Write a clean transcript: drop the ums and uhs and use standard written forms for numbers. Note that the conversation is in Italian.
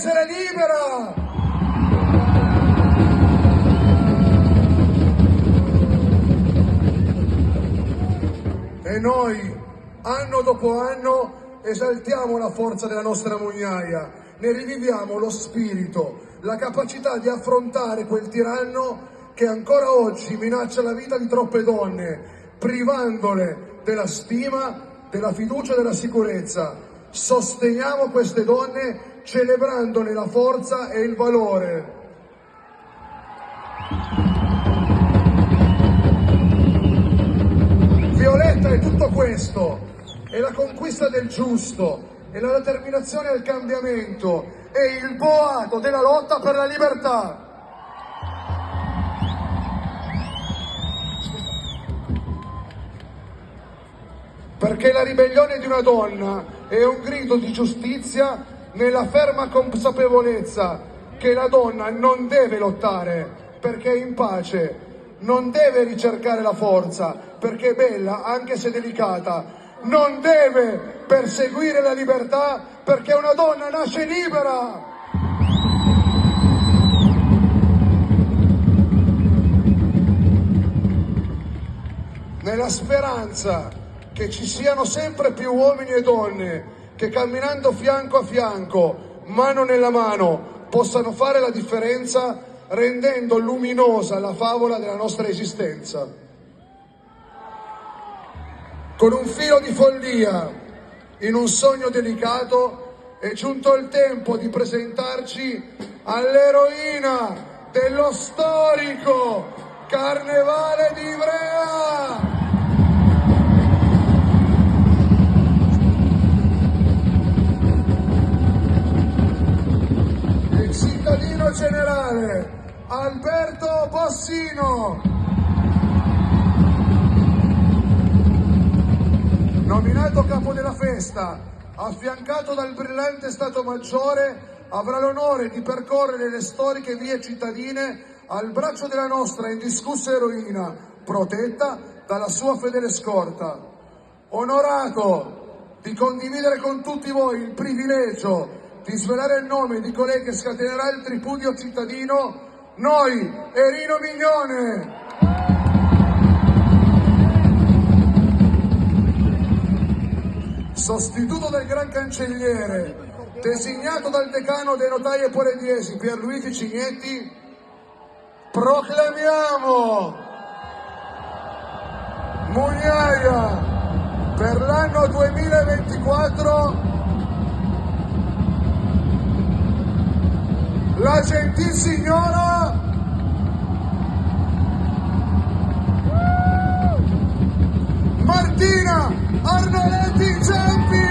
essere libera! E noi, anno dopo anno, esaltiamo la forza della nostra mugnaia, ne riviviamo lo spirito, la capacità di affrontare quel tiranno che ancora oggi minaccia la vita di troppe donne, privandole della stima, della fiducia e della sicurezza. Sosteniamo queste donne celebrandone la forza e il valore. Violetta è tutto questo, è la conquista del giusto, è la determinazione al cambiamento, è il boato della lotta per la libertà. Perché la ribellione di una donna è un grido di giustizia nella ferma consapevolezza che la donna non deve lottare perché è in pace, non deve ricercare la forza perché è bella anche se delicata, non deve perseguire la libertà perché una donna nasce libera. Nella speranza che ci siano sempre più uomini e donne che camminando fianco a fianco, mano nella mano, possano fare la differenza rendendo luminosa la favola della nostra esistenza. Con un filo di follia, in un sogno delicato, è giunto il tempo di presentarci all'eroina dello storico Carnevale di Ivrea! Il cittadino generale Alberto Bossino, nominato capo della festa, affiancato dal brillante Stato Maggiore, avrà l'onore di percorrere le storiche vie cittadine al braccio della nostra indiscussa eroina, protetta dalla sua fedele scorta. Onorato di condividere con tutti voi il privilegio di svelare il nome di colei che scatenerà il tripudio cittadino, noi, Erino Mignone. Sostituto del Gran Cancelliere, designato dal decano dei notai e polediesi Pierluigi Cignetti, proclamiamo Mugnaia per l'anno 2024 la gentil signora Martina Arnoletti Ciampi.